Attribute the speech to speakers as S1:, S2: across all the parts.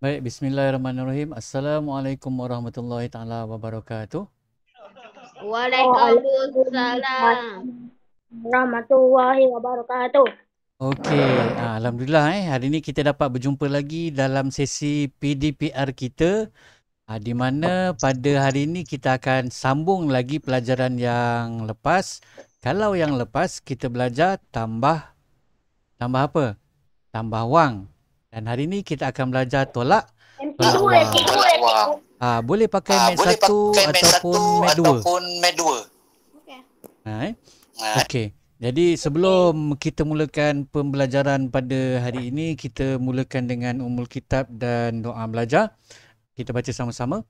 S1: Baik, bismillahirrahmanirrahim. Assalamualaikum warahmatullahi taala wabarakatuh.
S2: Waalaikumsalam warahmatullahi wabarakatuh.
S1: Okey, alhamdulillah hari ini kita dapat berjumpa lagi dalam sesi PDPR kita, di mana pada hari ini kita akan sambung lagi pelajaran yang lepas. Kalau yang lepas kita belajar tambah apa? Tambah wang. Dan hari ini kita akan belajar tolak
S2: MP2,
S1: wang.
S2: MP2,
S3: Tolak wang.
S1: Boleh pakai Mat
S3: Boleh
S1: 1
S3: pakai Mat 1
S1: ataupun Mat 2.
S3: ataupun Mat 2.
S2: Okey.
S1: Ha, eh?
S3: Ha,
S1: Okey. Jadi sebelum kita mulakan pembelajaran pada hari ini, kita mulakan dengan Ummul Kitab dan doa belajar. Kita baca sama-sama.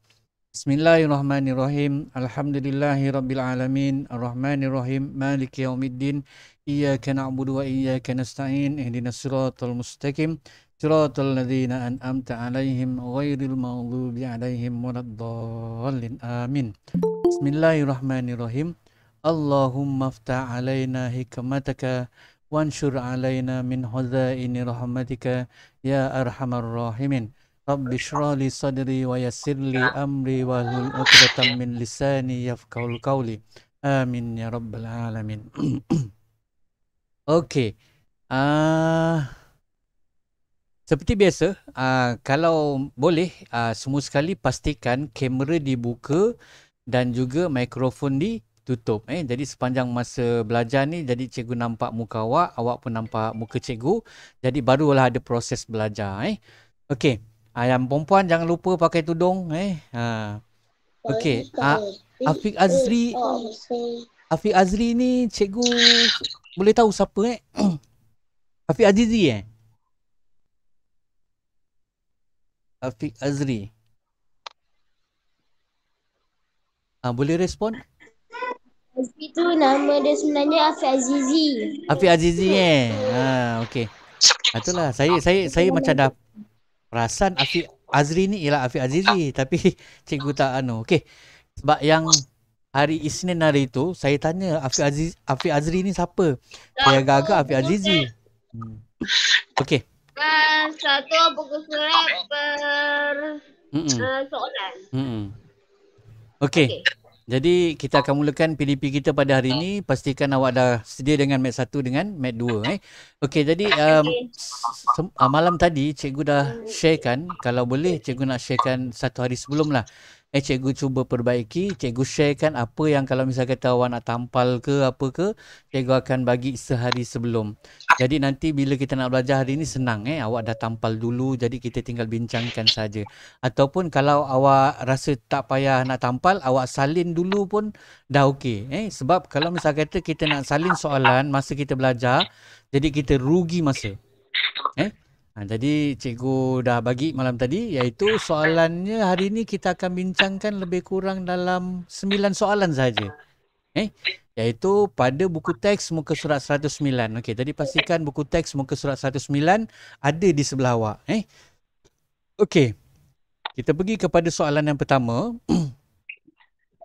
S1: Bismillahirrahmanirrahim. Alhamdulillahirabbil alamin. Arrahmanirrahim. Maliki yaumiddin. Iyyaka na'budu wa iyyaka nasta'in. Ihdinas siratal mustaqim. Siratal ladzina an'amta 'alaihim ghairil maghdubi 'alaihim waladdallin. Amin. Bismillahirrahmanirrahim. Allahumma aftah alaina hikmataka wanshur alaina min huzaini rahmatika ya arhamar rahimin. Rabbi shrah li sadri wa yassir li amri wa hlul 'uqdatam min lisani yafqahul qawli. Amin ya rabbal alamin. Okey. Seperti biasa, kalau boleh semua sekali pastikan kamera dibuka dan juga mikrofon ditutup. Jadi sepanjang masa belajar ni, jadi cikgu nampak muka awak pun nampak muka cikgu. Jadi barulah ada proses belajar. Okey, yang perempuan jangan lupa pakai tudung. Okey, Afiq Azri ni cikgu boleh tahu siapa Afiq Azizi Afiq Azri. Boleh respon?
S2: Itu nama dia sebenarnya Afiq Azizi.
S1: Afiq Azizi okey. Itulah saya macam dah perasan Afiq Azri ni ialah Afiq Azizi tapi cikgu tak okey. Sebab yang hari Isnin hari tu saya tanya Afiq Azri ni siapa? Saya agak-agak Afiq Azizi. Okey.
S2: Satu buku surat per soalan.
S1: Okey. Jadi kita akan mulakan PDP kita pada hari ini. Pastikan awak dah sedia dengan Mat 1 dengan Mat 2. Okey, jadi malam tadi cikgu dah sharekan. Kalau boleh cikgu nak sharekan satu hari sebelum lah. Cikgu cuba perbaiki. Cikgu sharekan apa yang kalau misalnya kata awak nak tampal ke apa ke, cikgu akan bagi sehari sebelum. Jadi nanti bila kita nak belajar hari ini senang. Awak dah tampal dulu, jadi kita tinggal bincangkan saja. Ataupun kalau awak rasa tak payah nak tampal, awak salin dulu pun dah okey. Sebab kalau misalnya kata kita nak salin soalan masa kita belajar, jadi kita rugi masa. Jadi cikgu dah bagi malam tadi, iaitu soalannya hari ini kita akan bincangkan lebih kurang dalam 9 soalan saja. Iaitu pada buku teks muka surat 109. Okey, tadi pastikan buku teks muka surat 109 ada di sebelah awak. Okey. Kita pergi kepada soalan yang pertama.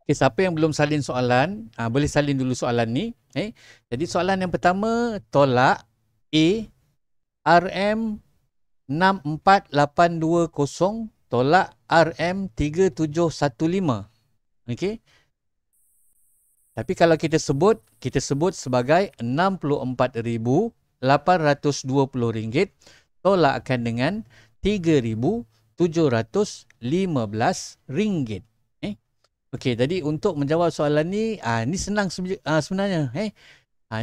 S1: Okay, siapa yang belum salin soalan, boleh salin dulu soalan ni. Jadi soalan yang pertama, tolak A RM 64820 tolak RM 3715. Okey. Tapi kalau kita sebut sebagai RM64,820 tolakkan dengan RM3,715. Okey, jadi untuk menjawab soalan ni, ni senang sebenarnya.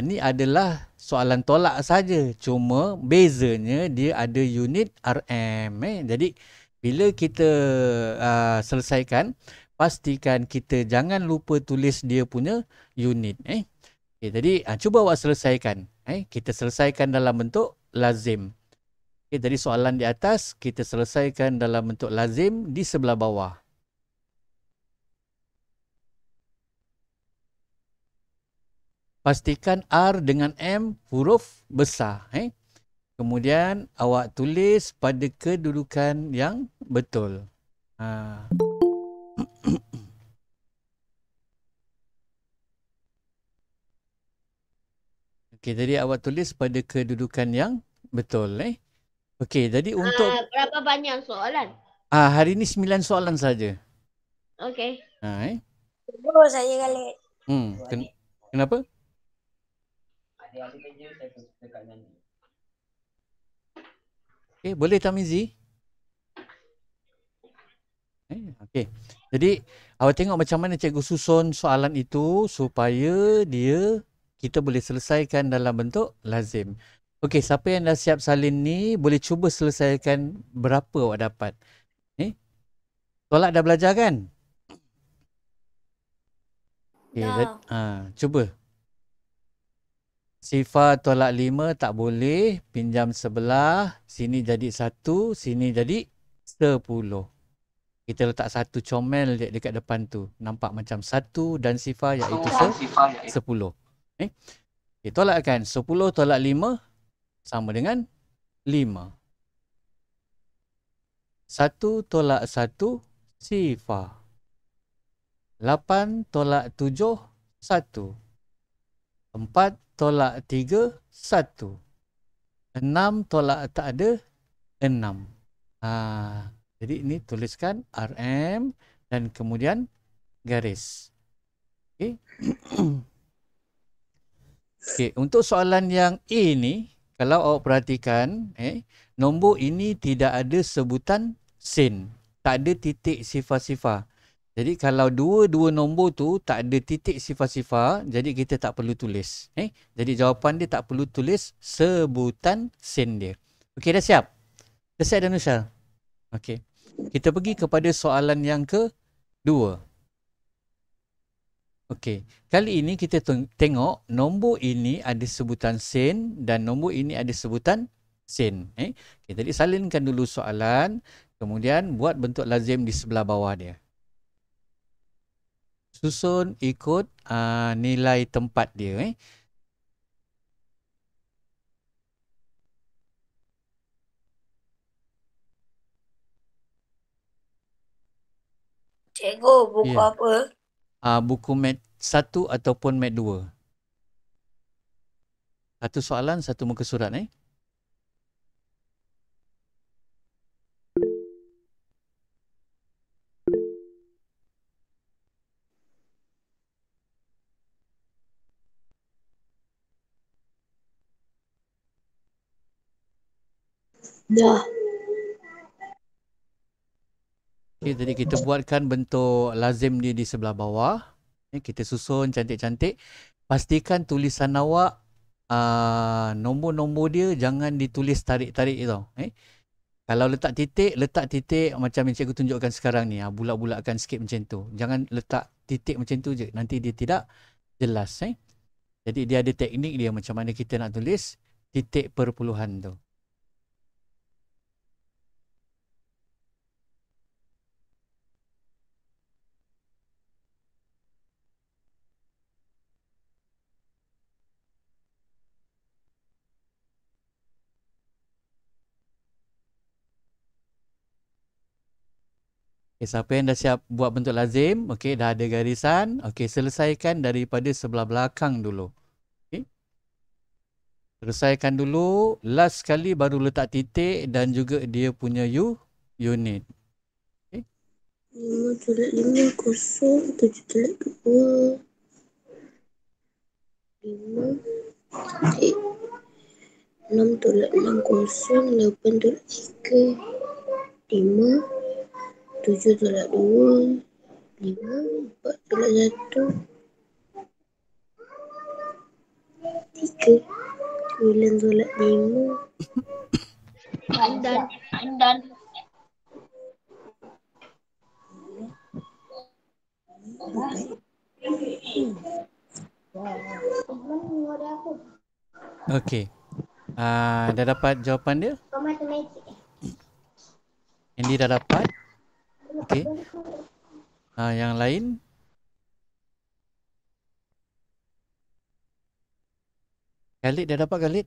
S1: Ni adalah soalan tolak saja. Cuma bezanya dia ada unit RM. Jadi bila kita selesaikan, pastikan kita jangan lupa tulis dia punya unit. Okay, jadi cuba awak selesaikan. Kita selesaikan dalam bentuk lazim. Okay, jadi soalan di atas kita selesaikan dalam bentuk lazim di sebelah bawah. Pastikan R dengan M huruf besar. Kemudian awak tulis pada kedudukan yang betul. Okey, jadi awak tulis pada kedudukan yang betul. Okey, jadi untuk
S2: Berapa banyak soalan?
S1: hari ni 9 soalan saja.
S2: Okey.
S1: Ha.
S2: Saya kali.
S1: Kenapa? Okey, boleh Tamizi? Okey. Jadi awak tengok macam mana cikgu susun soalan itu supaya kita boleh selesaikan dalam bentuk lazim. Okey, siapa yang dah siap salin ni boleh cuba selesaikan berapa awak dapat. Tolak dah belajar kan? Okey, cuba. Sifar tolak 5 tak boleh, pinjam sebelah, sini jadi 1, sini jadi 10. Kita letak satu comel dekat depan tu. Nampak macam 1 dan sifar iaitu 10. Okay, tolakkan. 10 tolak 5 sama dengan 5. 1 tolak 1 sifar. 8 tolak 7 1. 4 tolak 3 1. 6 tolak tak ada 6. Jadi ini tuliskan RM dan kemudian garis. Okey. Okey, untuk soalan yang A ni, kalau awak perhatikan, nombor ini tidak ada sebutan sen. Tak ada titik sifar-sifar. Jadi kalau dua-dua nombor tu tak ada titik sifar-sifar, jadi kita tak perlu tulis. Jadi jawapan dia tak perlu tulis sebutan sen dia. Okey, dah siap? Dah siap dah Nusyal? Okey. Kita pergi kepada soalan yang kedua. Okey. Kali ini kita tengok nombor ini ada sebutan sen dan nombor ini ada sebutan sen. Okay, jadi salinkan dulu soalan. Kemudian buat bentuk lazim di sebelah bawah dia. Susun ikut nilai tempat dia.
S2: Cikgu, buku apa?
S1: Buku Mat 1 ataupun Mat 2. Satu soalan, satu muka surat.
S2: Dah.
S1: Okay, jadi kita buatkan bentuk lazim dia di sebelah bawah. Kita susun cantik-cantik. Pastikan tulisan awak nombor-nombor dia jangan ditulis tarik-tarik tau. Kalau letak titik macam yang cikgu tunjukkan sekarang ni. Bulat-bulatkan sikit macam tu. Jangan letak titik macam tu je. Nanti dia tidak jelas. Jadi dia ada teknik dia macam mana kita nak tulis titik perpuluhan tu. Okay, siapa yang dah siap buat bentuk lazim? Okey, dah ada garisan. Okey, selesaikan daripada sebelah belakang dulu. Okey. Selesaikan dulu. Last sekali baru letak titik dan juga dia punya unit. Okey.
S2: 5 kosong 7 2 5 titik 6 tolak 6 kosong 8 tolak 3 5 7 tolak 2 5 4 tolak 1 3 9 tolak 5 Andan
S1: Okey. Dah dapat jawapan dia? Andy dah dapat? Okey. Yang lain? Khalid dah dapat, Khalid?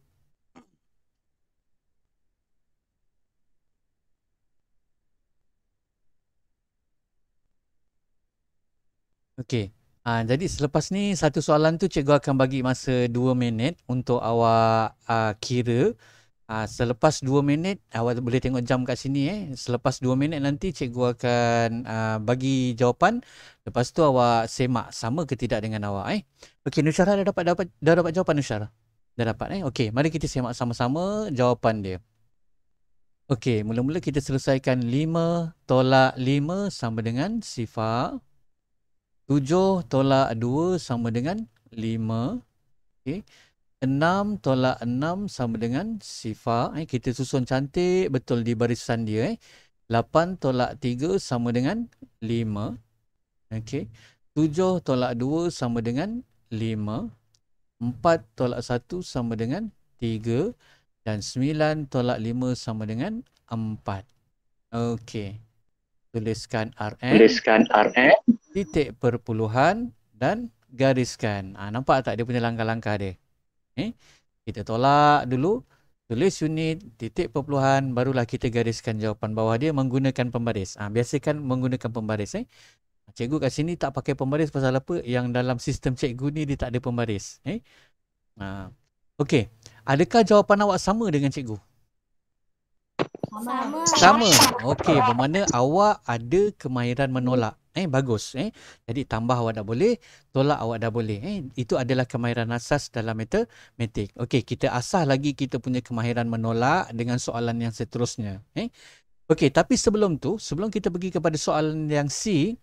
S1: Okey. Jadi selepas ni satu soalan tu cikgu akan bagi masa 2 minit untuk awak kira Selepas 2 minit, awak boleh tengok jam kat sini. Selepas 2 minit nanti cikgu akan bagi jawapan. Lepas tu awak semak sama ke tidak dengan awak. Okey, Nusyara dah dapat jawapan Nusyara? Dah dapat. Okey, mari kita semak sama-sama jawapan dia. Okey, mula-mula kita selesaikan 5 tolak 5 sama dengan sifar. 7 tolak 2 sama dengan 5. Okey. 6 tolak 6 sama dengan sifar. Kita susun cantik betul di barisan dia. 8 tolak 3 sama dengan 5. Okey. 7 tolak 2 sama dengan 5. 4 tolak 1 sama dengan 3. Dan 9 tolak 5 sama dengan 4. Okey. Tuliskan RM. Titik perpuluhan dan gariskan. Nampak tak dia punya langkah-langkah dia? Kita tolak dulu, tulis unit, titik perpuluhan, barulah kita gariskan jawapan bawah dia menggunakan pembaris. Biasakan menggunakan pembaris. Cikgu kat sini tak pakai pembaris pasal apa? Yang dalam sistem cikgu ni dia tak ada pembaris. Okey, adakah jawapan awak sama dengan cikgu? Sama. Okey, bermakna awak ada kemahiran menolak. Bagus. Jadi tambah awak dah boleh, tolak awak dah boleh. Itu adalah kemahiran asas dalam matematik. Okey, kita asah lagi kita punya kemahiran menolak dengan soalan yang seterusnya. Okey, tapi sebelum tu, sebelum kita pergi kepada soalan yang C,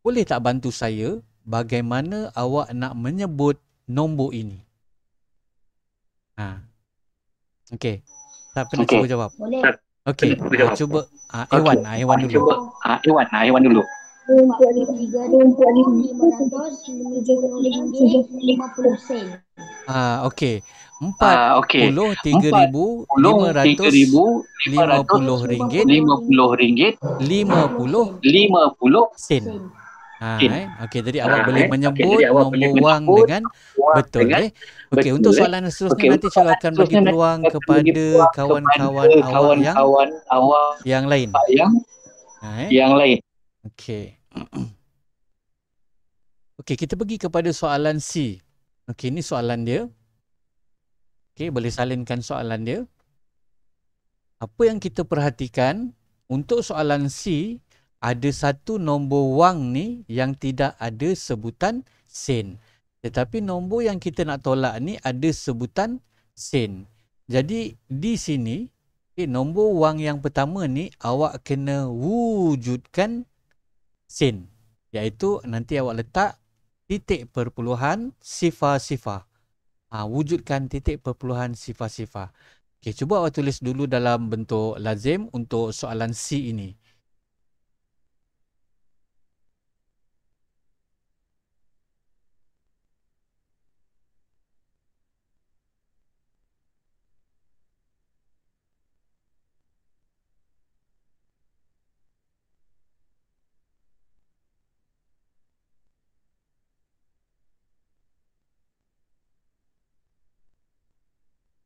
S1: boleh tak bantu saya bagaimana awak nak menyebut nombor ini? Okey. Tak pernah cuba jawab.
S2: Boleh.
S1: Okey, cuba Iwan dulu.
S3: Iwan dulu.
S2: RM43,570.50.
S1: Okey. RM43,550.50 sen. Okey, jadi awak boleh menyebut nombor wang dengan betul. Okey, untuk soalan seterusnya nanti saya akan bagi peluang kepada kawan-kawan awak yang lain. Okey. Okey, kita pergi kepada soalan C. Okey, ini soalan dia. Okey, boleh salinkan soalan dia. Apa yang kita perhatikan untuk soalan C, ada satu nombor wang ni yang tidak ada sebutan sen. Tetapi nombor yang kita nak tolak ni ada sebutan sen. Jadi di sini, nombor wang yang pertama ni awak kena wujudkan sen. Iaitu nanti awak letak titik perpuluhan sifar-sifar. Wujudkan titik perpuluhan sifar-sifar. Okey, cuba awak tulis dulu dalam bentuk lazim untuk soalan C ini.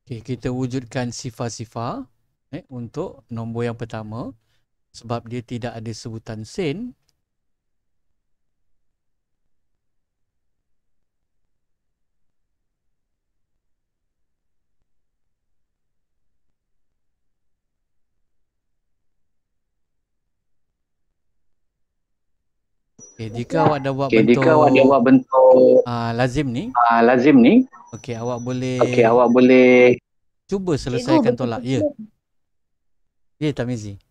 S1: Okey, kita wujudkan sifar-sifar untuk nombor yang pertama. Sebab dia tidak ada sebutan sen. Okay, jika awak dah buat bentuk lazim ni, okey, awak boleh cuba selesaikan tolak. Ya. Ya, Tamizi.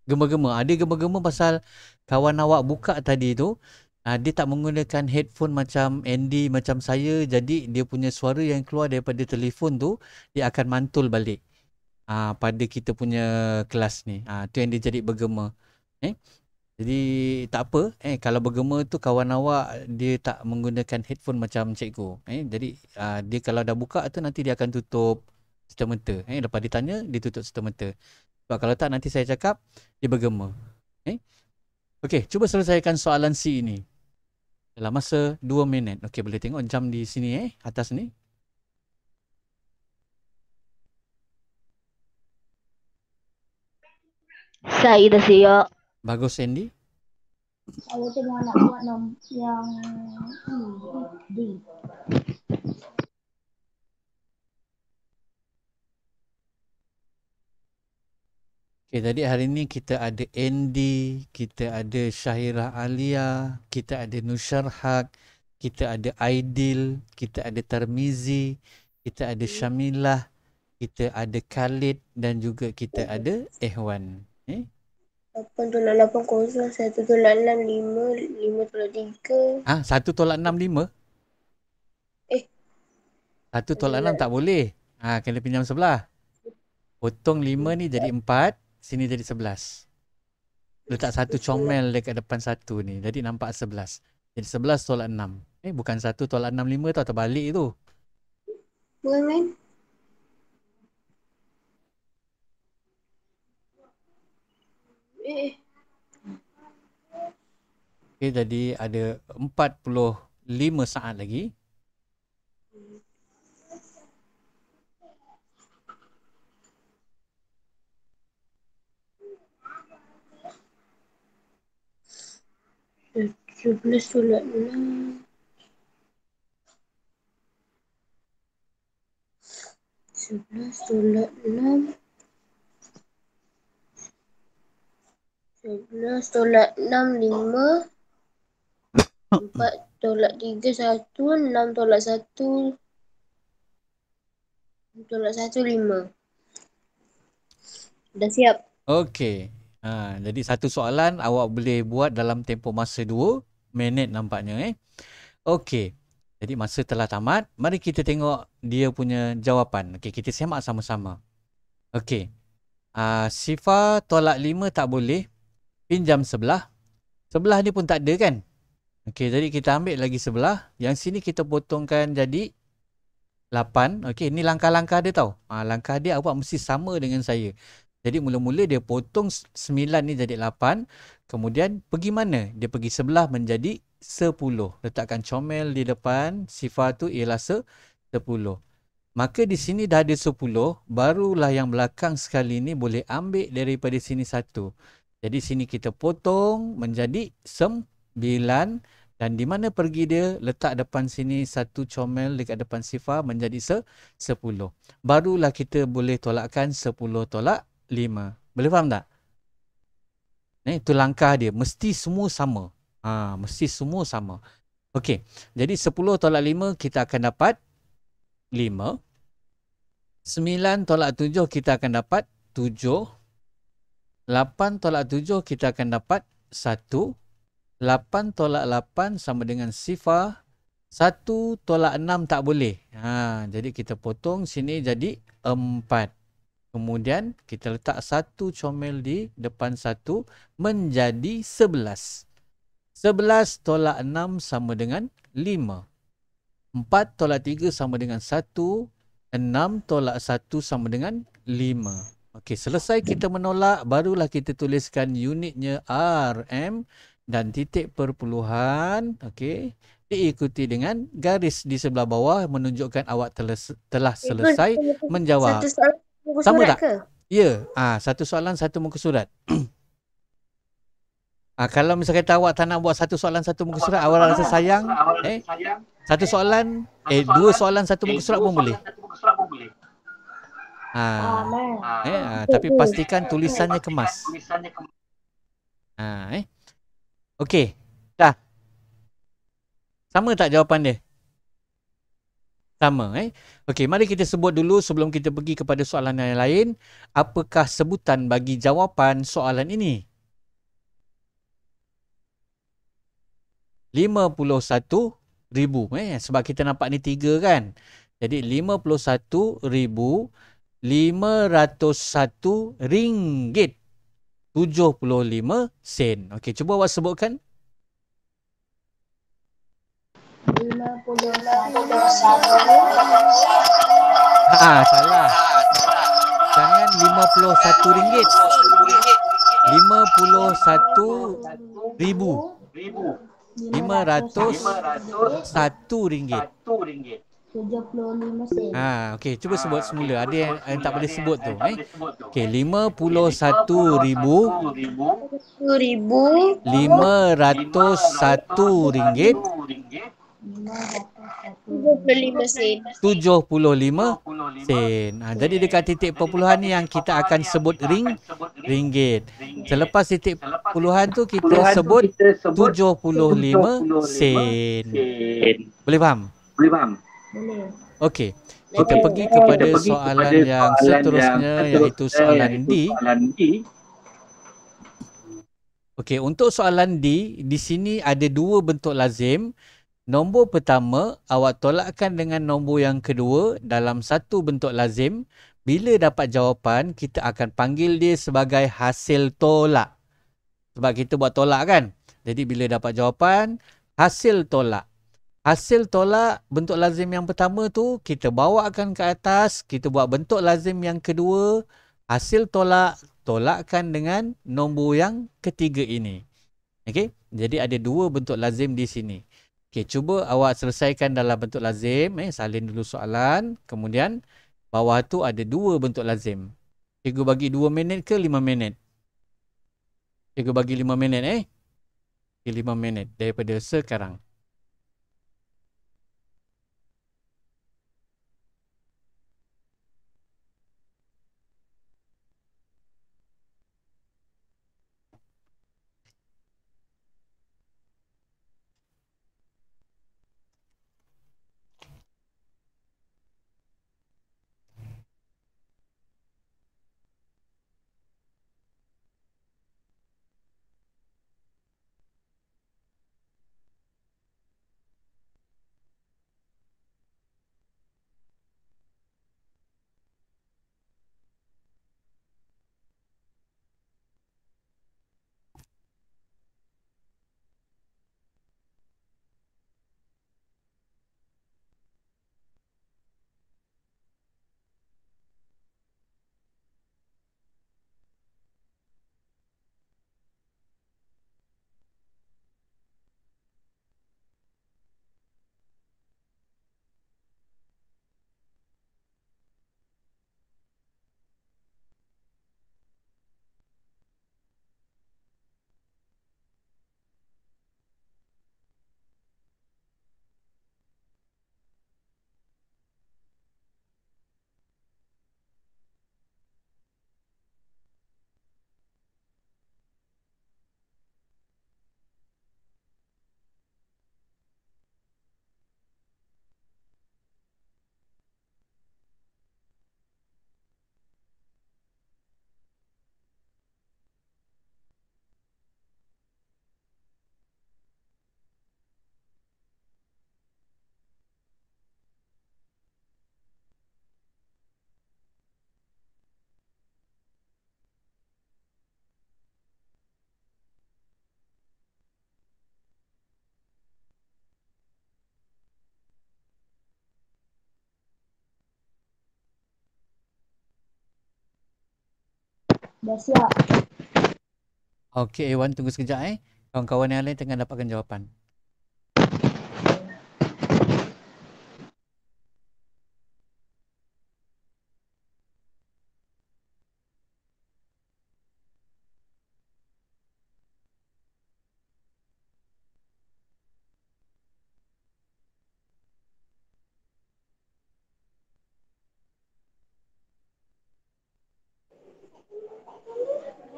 S1: Gema-gema. Ada gema-gema pasal kawan awak buka tadi tu, dia tak menggunakan headphone macam Andy, macam saya. Jadi dia punya suara yang keluar daripada telefon tu, dia akan mantul balik pada kita punya kelas ni. Tu yang dia jadi bergema. Jadi tak apa, kalau bergema tu kawan awak dia tak menggunakan headphone macam cikgu. Jadi dia kalau dah buka tu nanti dia akan tutup serta-merta. Lepas dia tanya, dia tutup serta-merta. Sebab kalau tak nanti saya cakap, dia bergema. Okey, cuba selesaikan soalan C ini. Dalam masa 2 minit. Okey, boleh tengok jam di sini atas ni.
S2: Saya dah siap.
S1: Bagus, Andy.
S2: Saya tengah nak buat yang D.
S1: Okay, tadi hari ni kita ada Andy, kita ada Syahira Alia, kita ada Nusharhak, kita ada Aidil, kita ada Tarmizi, kita ada Syamilah, kita ada Khalid dan juga kita ada Ehwan.
S2: 8.80, 1.65, 5.3.
S1: 1 tolak 6, 5? 1 tolak 6 tak boleh. Kena pinjam sebelah. Potong 5 ni jadi 4, sini jadi 11. Letak satu comel dekat depan satu ni. Jadi nampak 11. Jadi 11 tolak 6. Bukan 1 tolak 6, 5 tau. Terbalik tu.
S2: Bukan kan?
S1: Okay, jadi ada 45 saat lagi.
S2: Sebelas tolak 6. 11 tolak 6. 11 tolak 6, 5. 4 tolak 3, 1. 6 tolak 1. 6 tolak 1, 5. Dah siap.
S1: Okey. Jadi satu soalan awak boleh buat dalam tempoh masa 2 minit nampaknya. Okey. Jadi masa telah tamat. Mari kita tengok dia punya jawapan. Okey, kita semak sama-sama. Okey. Sifar tolak 5 tak boleh. Pinjam sebelah. Sebelah ni pun tak ada kan? Okey, jadi kita ambil lagi sebelah. Yang sini kita potongkan jadi 8. Okey, ni langkah-langkah dia tau. Langkah dia awak mesti sama dengan saya. Jadi mula-mula dia potong 9 ni jadi 8. Kemudian pergi mana? Dia pergi sebelah menjadi 10. Letakkan comel di depan. Sifar tu ialah 10. Maka di sini dah ada 10. Barulah yang belakang sekali ni boleh ambil daripada sini 1. Jadi sini kita potong menjadi 9. Dan di mana pergi dia? Letak depan sini satu comel dekat depan sifar menjadi 10. Barulah kita boleh tolakkan 10 tolak 5. Boleh faham tak? Itu langkah dia. Mesti semua sama. Mesti semua sama. Okey. Jadi 10 tolak 5 kita akan dapat 5. 9 tolak 7 kita akan dapat 7. 8 tolak 7 kita akan dapat 1. 8 tolak 8 sama dengan sifar. 1 tolak 6 tak boleh. Jadi kita potong sini jadi 4. Kemudian kita letak satu comel di depan 1 menjadi 11. 11 tolak 6 sama dengan 5. 4 tolak 3 sama dengan 1. 6 tolak 1 sama dengan 5. Okey, selesai kita menolak, barulah kita tuliskan unitnya RM dan titik perpuluhan. Okey, diikuti dengan garis di sebelah bawah menunjukkan awak telah selesai menjawab. Sama tak? Ke? Ya. Satu soalan, satu muka surat. Kalau misalnya kata awak tak nak buat satu soalan, satu muka surat, awak rasa sayang, satu soalan, dua soalan, satu muka surat pun boleh. Tapi pastikan tulisannya kemas. Okey. Dah. Sama tak jawapan dia? Sama. Okey, mari kita sebut dulu sebelum kita pergi kepada soalan yang lain. Apakah sebutan bagi jawapan soalan ini? 51,000. Sebab kita nampak ni 3 kan? Jadi 51,501 ringgit 75 sen. Okey, cuba awak sebutkan.
S2: 51.
S1: Salah. Jangan 51 ringgit. 51,000. 501 ringgit.
S2: 75 sen.
S1: Okey, cuba sebut semula. Ada yang tak boleh sebut tu. Okey, 51,000. 501 ringgit.
S2: 75 sen.
S1: 75 sen. Jadi dekat titik perpuluhan ni yang kita akan sebut ringgit. Selepas titik puluhan tu kita sebut 75 sen. Boleh faham?
S2: Boleh.
S1: Okey. Kita pergi kepada soalan yang seterusnya, iaitu soalan D. Okey, untuk soalan D, di sini ada dua bentuk lazim. Nombor pertama, awak tolakkan dengan nombor yang kedua dalam satu bentuk lazim. Bila dapat jawapan, kita akan panggil dia sebagai hasil tolak. Sebab kita buat tolak kan? Jadi bila dapat jawapan, hasil tolak. Hasil tolak bentuk lazim yang pertama tu kita bawakan ke atas, kita buat bentuk lazim yang kedua, hasil tolak, tolakkan dengan nombor yang ketiga ini. Okey, jadi ada dua bentuk lazim di sini. Okey, cuba awak selesaikan dalam bentuk lazim, salin dulu soalan, kemudian bawah tu ada dua bentuk lazim. Cikgu bagi 2 minit ke 5 minit? Cikgu bagi 5 minit 5 minit daripada sekarang.
S2: Dah siap.
S1: Okey, Ewan, tunggu sekejap Kawan-kawan yang lain tengah dapatkan jawapan.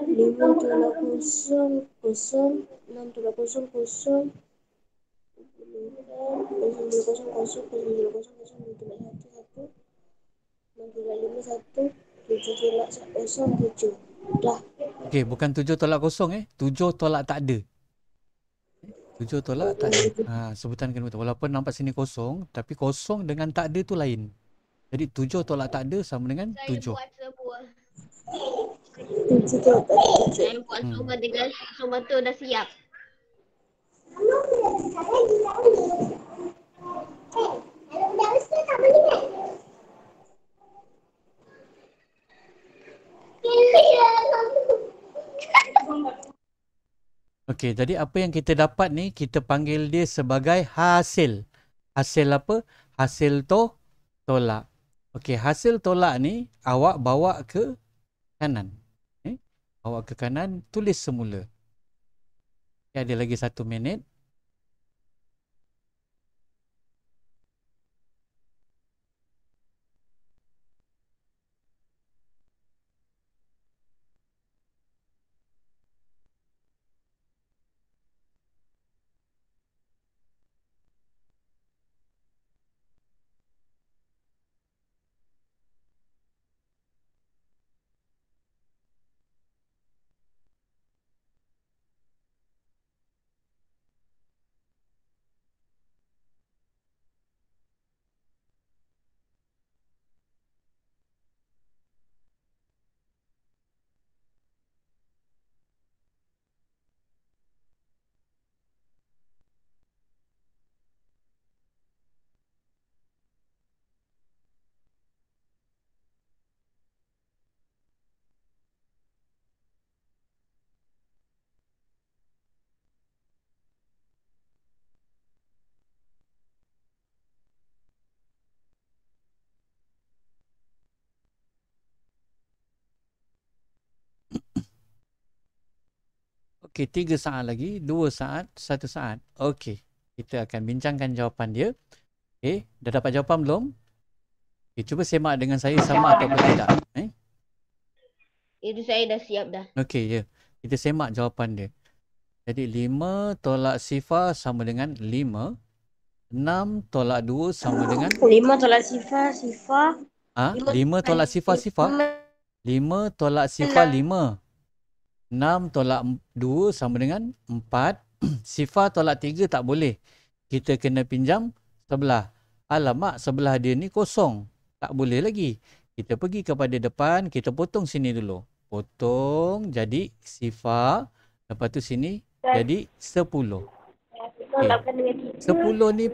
S2: Lima tolak kosong, kosong, 6 tolak kosong, kosong, 0 kosong, 0 tolak kosong, 0 tolak 1, 1, 6 tolak 5, 1, 7 tolak kosong, 7. Dah.
S1: Okey, bukan 7 tolak kosong 7 tolak tak ada. 7 tolak tak ada. Sebutan kena betul. Walaupun nampak sini kosong, tapi kosong dengan tak ada tu lain. Jadi 7 tolak tak ada sama dengan 7.
S2: Saya buat semua. 7 tolak tak ada. Saya buat semua dengan semua tu dah siap.
S1: Okey, jadi apa yang kita dapat ni, kita panggil dia sebagai hasil. Hasil apa? Hasil tolak. Okey, hasil tolak ni awak bawa ke kanan. Bawa ke kanan, tulis semula. Okay, ada lagi 1 minit. Okey, 3 saat lagi, 2 saat, 1 saat. Okey, kita akan bincangkan jawapan dia. Okey, dah dapat jawapan belum? Okay, cuba semak dengan saya sama ataupun tidak.
S2: Itu saya dah siap dah.
S1: Okey, ya. Kita semak jawapan dia. Jadi 5 tolak sifar sama dengan 5. 6 tolak 2 sama dengan
S2: 5 tolak sifar.
S1: 5 tolak sifar. 5 tolak sifar 5. 6 tolak 2 sama dengan 4. Sifar tolak 3 tak boleh. Kita kena pinjam sebelah. Alamak, sebelah dia ni kosong. Tak boleh lagi. Kita pergi kepada depan, kita potong sini dulu. Potong jadi sifar. Lepas tu sini jadi 10. Okay. 10 ni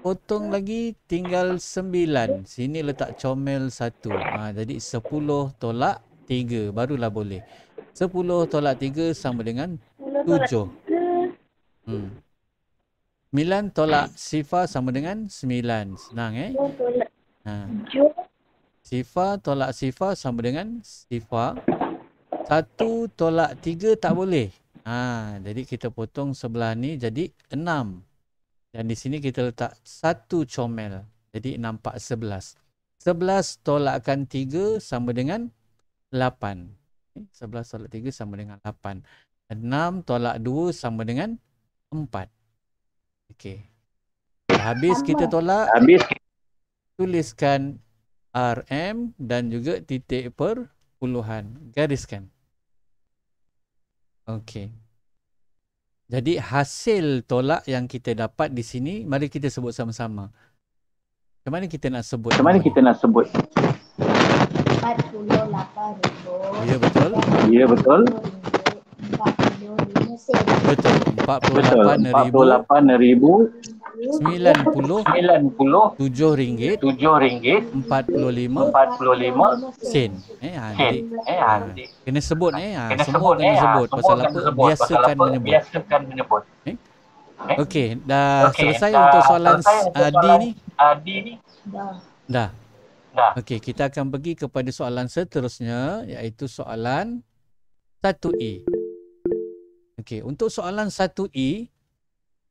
S1: potong lagi tinggal 9. Sini letak comel 1. Jadi 10 tolak 3 barulah boleh. 10 tolak 3 sama dengan 7. 9 tolak sifar sama dengan 9. Senang Sifar tolak sifar sama dengan sifar. 1 tolak 3 tak boleh. Jadi kita potong sebelah ni jadi 6. Dan di sini kita letak 1 comel. Jadi nampak 11. 11 tolakkan 3 sama dengan 8. 11 tolak 3 sama dengan 8. 6 tolak 2 sama dengan 4. Okey. Habis kita tolak. Tuliskan RM dan juga titik perpuluhan. Gariskan. Okey. Jadi hasil tolak yang kita dapat di sini, mari kita sebut sama-sama. Macam mana kita nak sebut? 48,000. Ya, betul. Betul. 48,097 ringgit 45 sen. Jadi kena sebut semua kena sebut. Pasal apa? Biasakan menyebut. Okey, dah selesai untuk soalan D ni? Dah. Okey, kita akan pergi kepada soalan seterusnya, iaitu soalan 1E. Okey, untuk soalan 1E,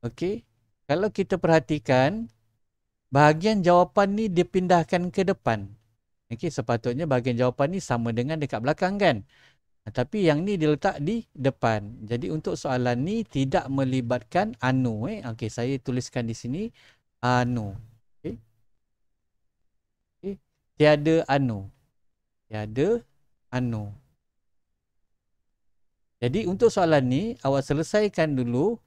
S1: okey, kalau kita perhatikan, bahagian jawapan ni dipindahkan ke depan. Okey, sepatutnya bahagian jawapan ni sama dengan dekat belakang kan? Tapi yang ni diletak di depan. Jadi untuk soalan ni tidak melibatkan anu. Okey, saya tuliskan di sini anu. Okey. Tiada anu. Jadi untuk soalan ni, awak selesaikan dulu.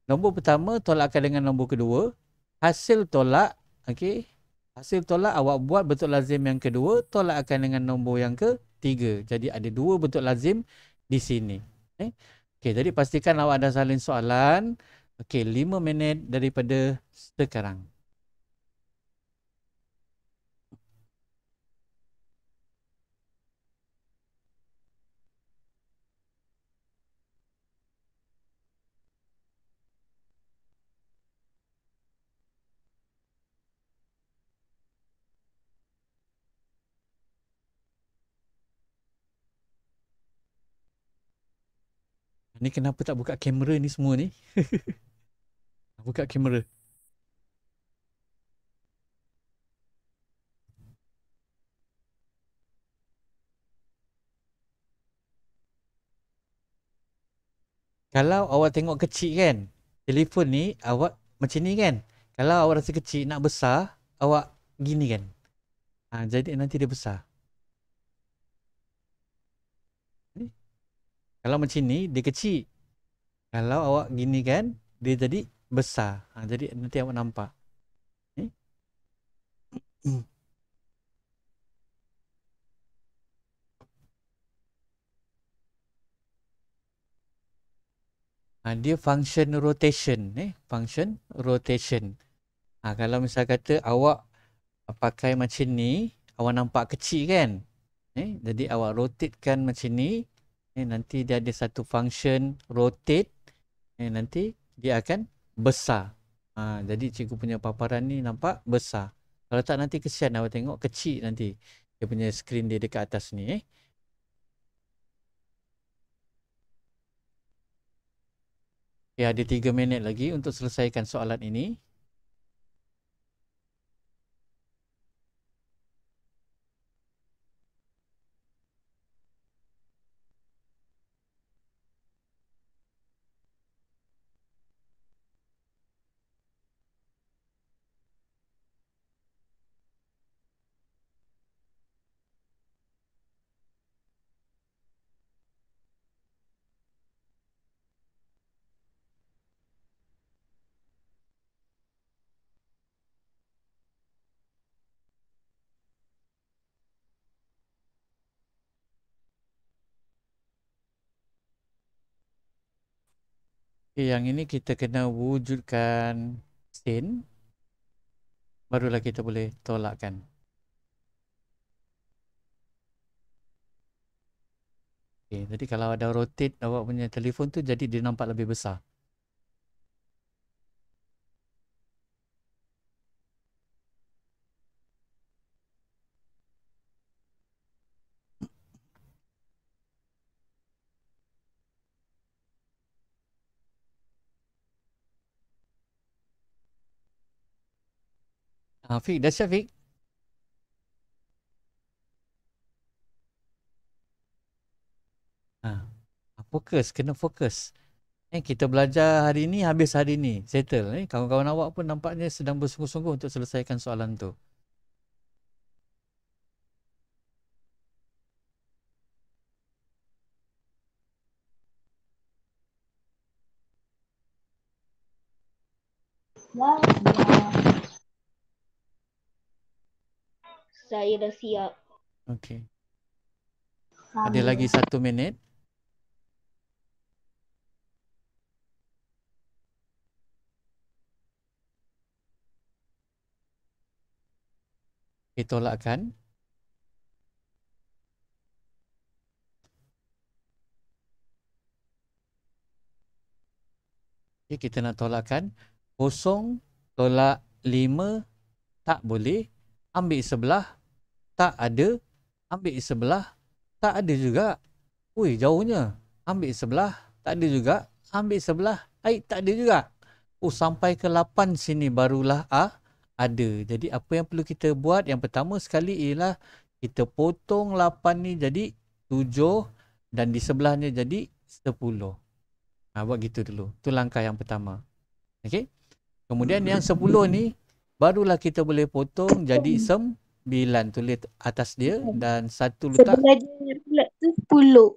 S1: Nombor pertama tolakkan dengan nombor kedua. Hasil tolak, okey. Hasil tolak awak buat bentuk lazim yang kedua, tolakkan dengan nombor yang ketiga. Jadi ada 2 bentuk lazim di sini. Okey, jadi pastikan awak dah salin soalan. Okey, 5 minit daripada sekarang. Ni kenapa tak buka kamera ni semua ni? Buka kamera. Kalau awak tengok kecil kan, telefon ni awak macam ni kan. Kalau awak rasa kecil nak besar, awak gini kan. Jadi nanti dia besar. Kalau macam ni dia kecil. Kalau awak gini kan, dia jadi besar. Jadi nanti awak nampak. Dia function rotation. Function rotation. Kalau misal kata awak pakai macam ni, awak nampak kecil kan. Jadi awak rotatekan macam ni. Nanti dia ada satu function rotate. Nanti dia akan besar. Jadi cikgu punya paparan ni nampak besar. Kalau tak nanti kesian awak tengok kecil nanti. Dia punya skrin dia dekat atas ni. Ya, ada 3 minit lagi untuk selesaikan soalan ini. Okay, yang ini kita kena wujudkan sin, barulah kita boleh tolakkan. Okay, jadi kalau ada rotate awak punya telefon tu, jadi dia nampak lebih besar. Fik, dah siap Fik? Fokus, kena fokus. Kita belajar hari ni, habis hari ni. Settle. Kawan-kawan awak pun nampaknya sedang bersungguh-sungguh untuk selesaikan soalan tu.
S2: Saya dah siap.
S1: Okey. Ada lagi 1 minit. Kita tolakkan. Okay, kita nak tolakkan. 0 tolak 5 tak boleh. Ambil sebelah. Tak ada. Ambil sebelah. Tak ada juga. Ui, jauhnya. Ambil sebelah. Tak ada juga. Ambil sebelah. Tak ada juga. Sampai ke 8 sini barulah ada. Jadi apa yang perlu kita buat? Yang pertama sekali ialah kita potong 8 ni jadi 7 dan di sebelahnya jadi 10. Buat gitu dulu. Tu langkah yang pertama. Okey. Kemudian yang 10 ni barulah kita boleh potong jadi 9. Tulis atas dia dan 1 letak.
S2: Sebelahnya pula tu 10.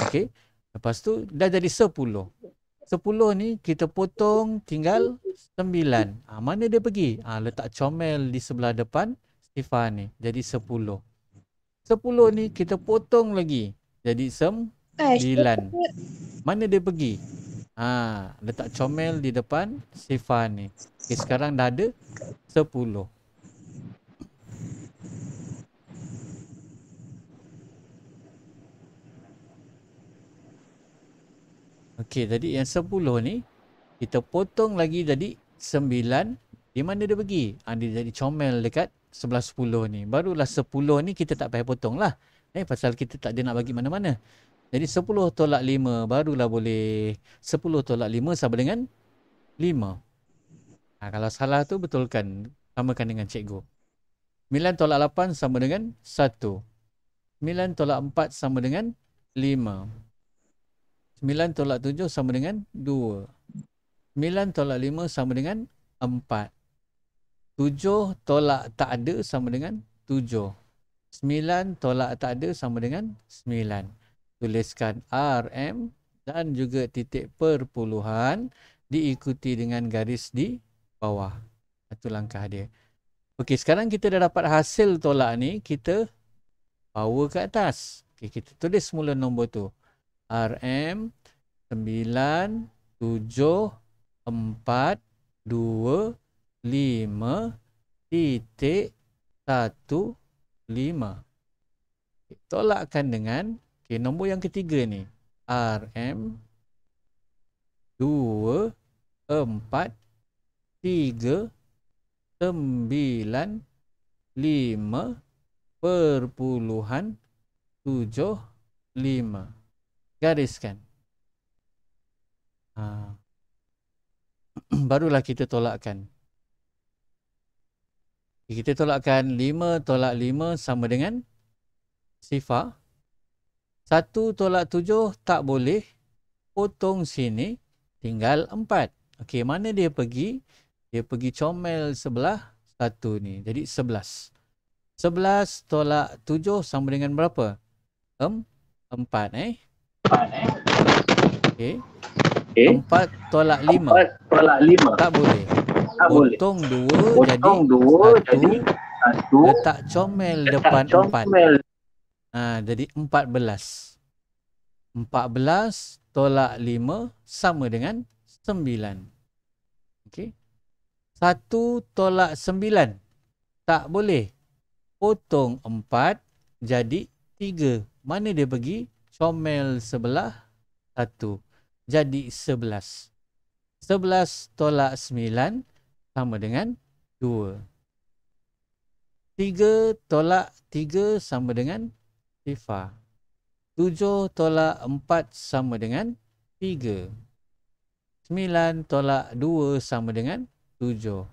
S1: Okey. Lepas tu dah jadi 10. 10 ni kita potong tinggal 9. Mana dia pergi? Letak comel di sebelah depan sifar ni. Jadi 10. 10 ni kita potong lagi. Jadi 9. Mana dia pergi? Letak comel di depan sifar ni. Okay, sekarang dah ada 10. Okey, jadi yang 10 ni kita potong lagi jadi 9. Di mana dia pergi? Dia jadi comel dekat sebelah 10 ni. Barulah 10 ni kita tak payah potong lah. Pasal kita tak ada nak bagi mana-mana. Jadi 10 tolak 5 barulah boleh. 10 tolak 5 sama dengan 5. Kalau salah tu betulkan. Samakan dengan cikgu. 9 tolak 8 sama dengan 1. 9 tolak 4 sama dengan 5. 9 tolak 7 sama dengan 2. 9 tolak 5 sama dengan 4. 7 tolak tak ada sama dengan 7. 9 tolak tak ada sama dengan 9. Tuliskan RM dan juga titik perpuluhan diikuti dengan garis di bawah. Itu langkah dia. Okey, sekarang kita dah dapat hasil tolak ni, kita power ke atas. Okey, kita tulis semula nombor tu. RM 9 7 4 2 5 titik 1 5. Tolakkan dengan nombor yang ketiga ni. RM 2 4 3 9 5 perpuluhan 7 5. Gariskan. Barulah kita tolakkan. Kita tolakkan 5 tolak 5 sama dengan sifar. 1 tolak 7 tak boleh. Potong sini, tinggal 4. Okey, mana dia pergi? Dia pergi comel sebelah 1 ni. Jadi 11. 11 tolak 7 sama dengan berapa? 4 Okey.
S3: Okey.
S1: 4 tolak 5.
S3: 4 tolak 5.
S1: Tak boleh.
S3: Tak boleh.
S1: Potong 2 jadi
S3: Potong 2 jadi 1.
S1: letak comel depan 4. Jadi 14. 14 tolak 5 sama dengan 9. Okey. 1 tolak 9. Tak boleh. Potong 4 jadi 3. Mana dia pergi? Comel sebelah 1. Jadi 11. 11 tolak 9 sama dengan 2. 3 tolak 3 sama dengan sifar. 7 tolak 4 sama dengan 3. 9 tolak 2 sama dengan 7.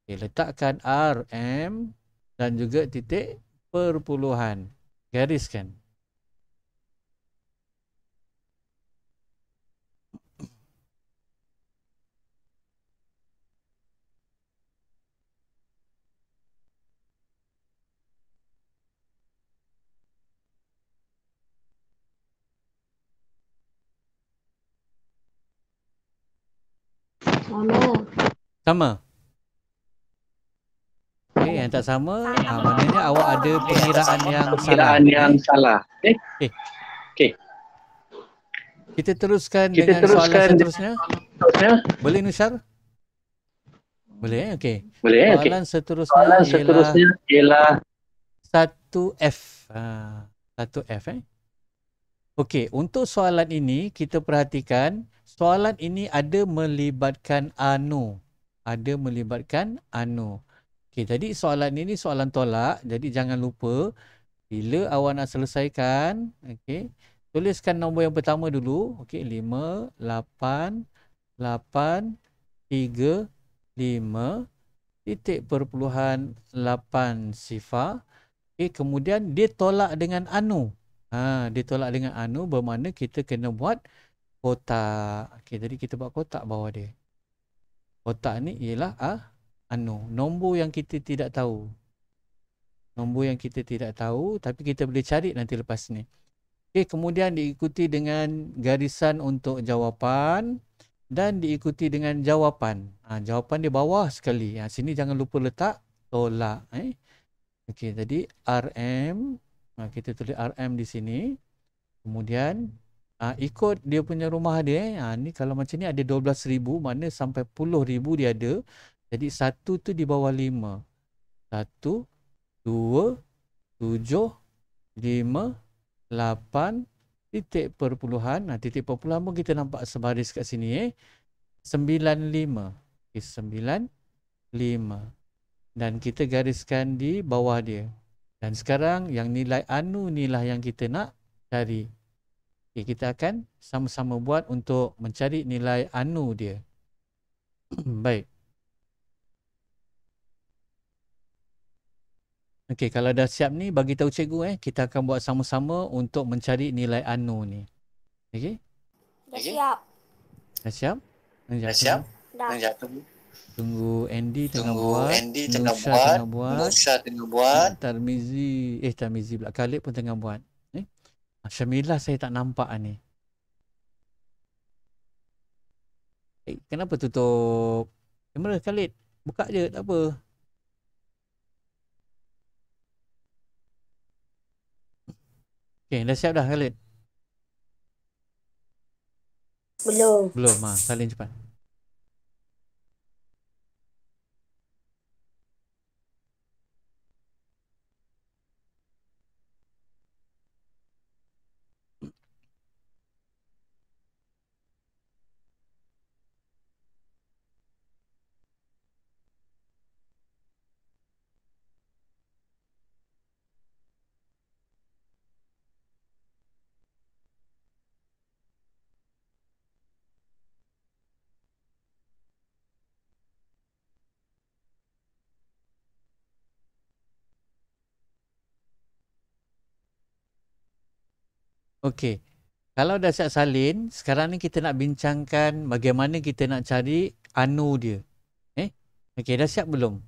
S1: Okay, letakkan RM dan juga titik perpuluhan. Gariskan. Sama. Okey, yang tak sama, maknanya awak ada pengiraan yang salah.
S3: Okey.
S1: Kita teruskan dengan soalan seterusnya. Boleh, Nusyar? Boleh, okey. Soalan seterusnya ialah 1F. 1F Okey, untuk soalan ini kita perhatikan soalan ini ada melibatkan anu. Okey, jadi soalan ini soalan tolak. Jadi jangan lupa bila awak nak selesaikan, okey, tuliskan nombor yang pertama dulu. Okey, 5, 8, 8, 3, 5, titik perpuluhan 8 sifar. Okey, kemudian dia tolak dengan anu. Dia tolak dengan anu bermakna kita kena buat kotak. Okey, jadi kita buat kotak bawah dia. Kotak ni ialah anu, nombor yang kita tidak tahu. Tapi kita boleh cari nanti lepas ni. Okey, kemudian diikuti dengan garisan untuk jawapan dan diikuti dengan jawapan. Jawapan di bawah sekali. Sini jangan lupa letak tolak. Okey, jadi RM. Kita tulis RM di sini. Kemudian ikut dia punya rumah dia. Ni kalau macam ni ada 12,000, mana sampai 10,000 dia ada. Jadi 1 tu di bawah 5. 1, 2, 7, 5, 8, titik perpuluhan. Titik perpuluhan pun kita nampak sebaris kat sini. 95. Okay, 95. Dan kita gariskan di bawah dia. Dan sekarang yang nilai anu inilah yang kita nak cari. Okay, kita akan sama-sama buat untuk mencari nilai anu dia. Baik. Okey, kalau dah siap ni bagi tahu cikgu kita akan buat sama-sama untuk mencari nilai anu ni. Okey?
S2: Dah siap.
S1: Dah siap?
S3: Dah siap?
S2: Dah.
S1: Tunggu Andy tengah buat. Nusha tengah buat. Tarmizi pula. Khalid pun tengah buat. Syamilah saya tak nampak ni. Kenapa tutup kamera Khalid? Buka je, tak apa. Okey, dah siap dah Khalid? Belum. Salin cepat. Okey. Kalau dah siap salin, sekarang ni kita nak bincangkan bagaimana kita nak cari anu dia. Okey, dah siap belum?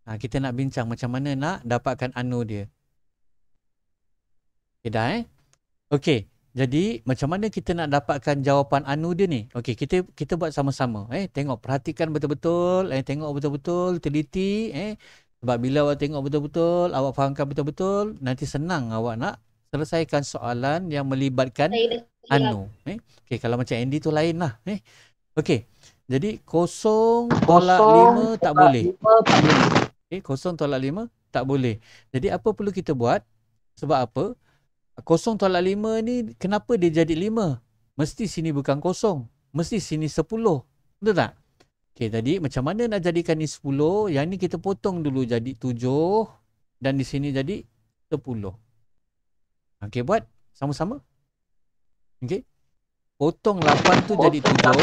S1: Kita nak bincang macam mana nak dapatkan anu dia. Okey dah Okey. Jadi macam mana kita nak dapatkan jawapan anu dia ni? Okey, kita buat sama-sama. Tengok, perhatikan betul-betul, tengok betul-betul, teliti sebab bila awak tengok betul-betul, awak fahamkan betul-betul, nanti senang awak nak selesaikan soalan yang melibatkan anu. Okey, kalau macam Andy tu lain lah. Okey. Jadi 0 tolak 5 tak boleh. Okey, 0 tolak 5 tak boleh. Jadi apa perlu kita buat? Sebab apa? 0 tolak 5 ni kenapa dia jadi 5? Mesti sini bukan 0. Mesti sini 10. Betul tak? Okey, tadi macam mana nak jadikan ni 10? Yang ni kita potong dulu jadi 7 dan di sini jadi 10. Okey, buat sama-sama. Okey. Potong 8 tu jadi 7.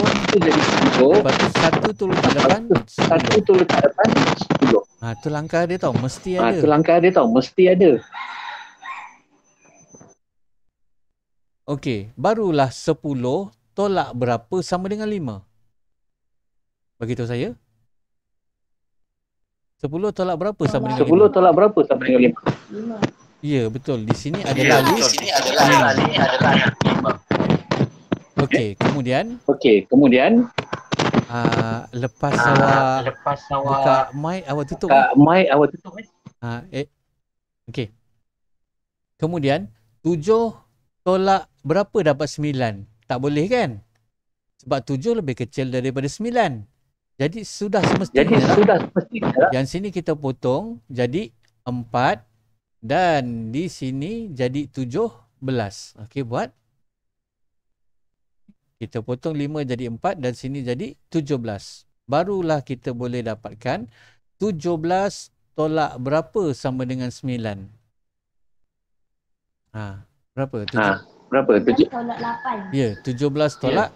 S1: Lepas tu 1 tu letak depan 10. Tu langkah dia tau, mesti ada. Okey, barulah 10 tolak berapa sama dengan 5? Beritahu saya. 10 tolak berapa sama dengan 5?
S3: 10 tolak berapa sama dengan 5?
S1: Ya, betul. Di sini adalah 5. Okey, kemudian lepas awak buka mic, awak tutup. Okey. Kemudian 7 tolak berapa dapat 9? Tak boleh kan? Sebab 7 lebih kecil daripada 9. Jadi sudah semestinya yang sini kita potong jadi 4 dan di sini jadi 17. Okey, buat. Kita potong 5 jadi 4 dan sini jadi 17. Barulah kita boleh dapatkan 17 tolak berapa sama dengan 9? Berapa? 7
S2: tolak 8.
S1: Ya, 17 tolak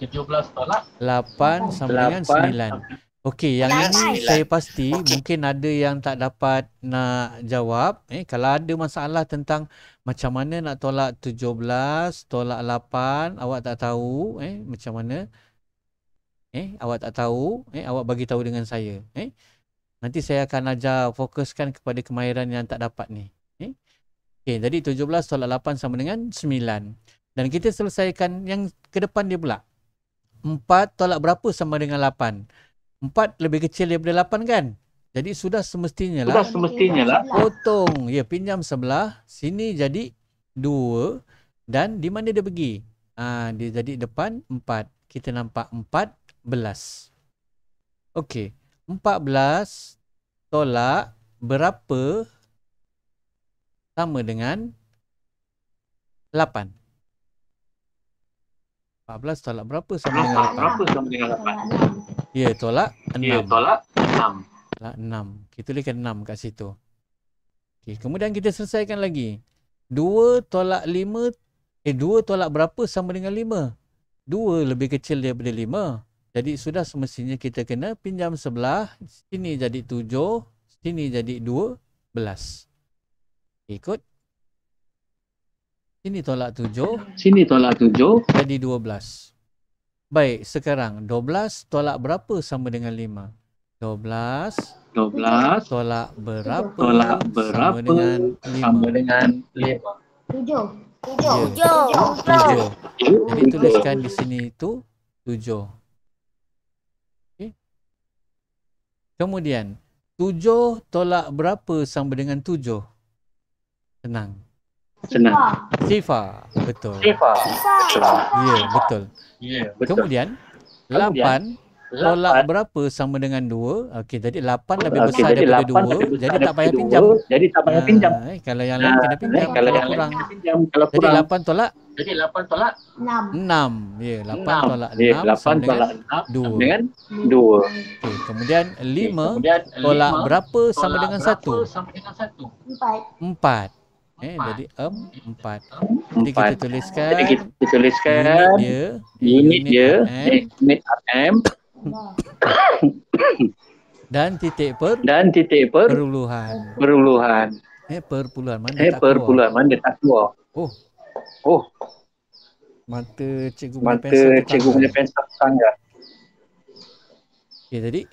S1: 8 sama dengan 9. Okey, yang ini saya pasti mungkin ada yang tak dapat nak jawab. Kalau ada masalah tentang macam mana nak tolak 17, tolak 8, awak tak tahu macam mana. Awak tak tahu, awak bagi tahu dengan saya. Nanti saya akan ajar fokuskan kepada kemahiran yang tak dapat ni. Okey, jadi 17 tolak 8 sama dengan 9. Dan kita selesaikan yang ke depan dia pula. 4 tolak berapa sama dengan 8? 4 lebih kecil daripada 8 kan? Jadi sudah semestinya lah potong. Ya, pinjam sebelah. Sini jadi 2. Dan di mana dia pergi? Dia jadi depan 4. Kita nampak 14. Okey. 14 tolak berapa sama dengan 8? 14 tolak berapa sama dengan 8? Ya, tolak 6. Tolak 6. Kita tuliskan 6 kat situ. Okey, kemudian kita selesaikan lagi. 2 tolak 5. 2 tolak berapa sama dengan 5? 2 lebih kecil daripada 5. Jadi sudah semestinya kita kena pinjam sebelah. Sini jadi 7. Sini jadi 12. Ikut. Sini tolak 7. Jadi 12. Baik, sekarang 12 tolak berapa sama dengan 5? 12 tolak berapa sama dengan 5? 7. Jadi tuliskan di sini itu 7. Okay. Kemudian 7 tolak berapa sama dengan 7? Senang. Sifar. Betul. Ya, betul. Kemudian 8 tolak berapa sama dengan 2? Okey, jadi 8 lebih besar daripada 2. Jadi tak payah pinjam. Kalau yang lain kena pinjam. Kalau kurang. Jadi 8 tolak 6. Ya, 8 tolak 6 sama dengan 2. Okey, kemudian 5 tolak berapa sama dengan 1? 4. Jadi 4. Jadi kita tuliskan unit dia RM dan titik perpuluhan. Perpuluhan mana tak keluar? Mata cikgu punya
S3: Mata
S1: pensel
S3: cikgu punya
S1: tertanggal.
S3: pensel tertanggal.
S1: Okey, jadi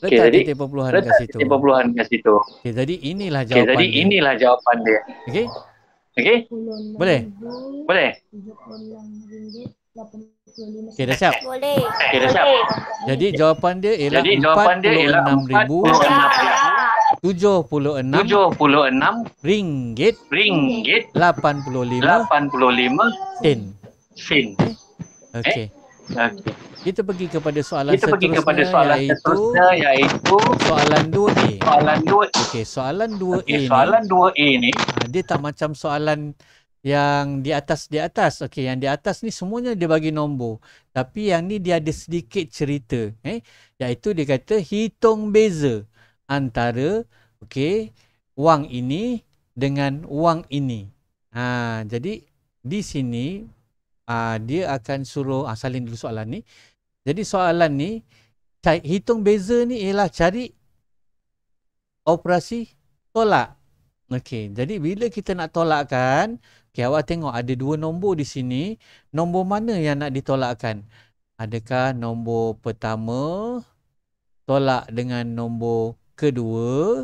S3: Okey,
S1: letak
S3: jadi
S1: titik perpuluhan kat
S3: letak
S1: situ.
S3: titik perpuluhan kat situ.
S1: Okey, jadi inilah
S3: Okey, jadi
S1: jawapan dia.
S3: inilah jawapan dia.
S1: Okey?
S3: Okey?
S1: Boleh?
S3: Boleh?
S1: Okey, dah siap?
S2: Boleh.
S3: Okey, dah siap.
S1: Jadi jawapan dia ialah
S3: Jadi jawapan dia ialah
S1: RM46,076 ringgit
S3: RM46,076
S1: 85 sen.
S3: sen.
S1: Eh? Okey.
S3: Okey.
S1: Kita pergi kepada soalan
S3: Kita pergi kepada
S1: seterusnya
S3: soalan
S1: iaitu
S3: seterusnya iaitu
S1: soalan 2A.
S3: soalan 2.
S1: Okey, soalan 2A
S3: Okey,
S1: ni
S3: soalan 2A ni
S1: dia tak macam soalan yang di atas. Okey, yang di atas ni semuanya dia bagi nombor. Tapi yang ni dia ada sedikit cerita, iaitu dia kata hitung beza antara wang ini dengan wang ini. Jadi di sini dia akan suruh salin dulu soalan ni. Jadi soalan ni hitung beza ni ialah cari operasi tolak. Okey, jadi bila kita nak tolakkan, awak tengok ada dua nombor di sini. Nombor mana yang nak ditolakkan? Adakah nombor pertama tolak dengan nombor kedua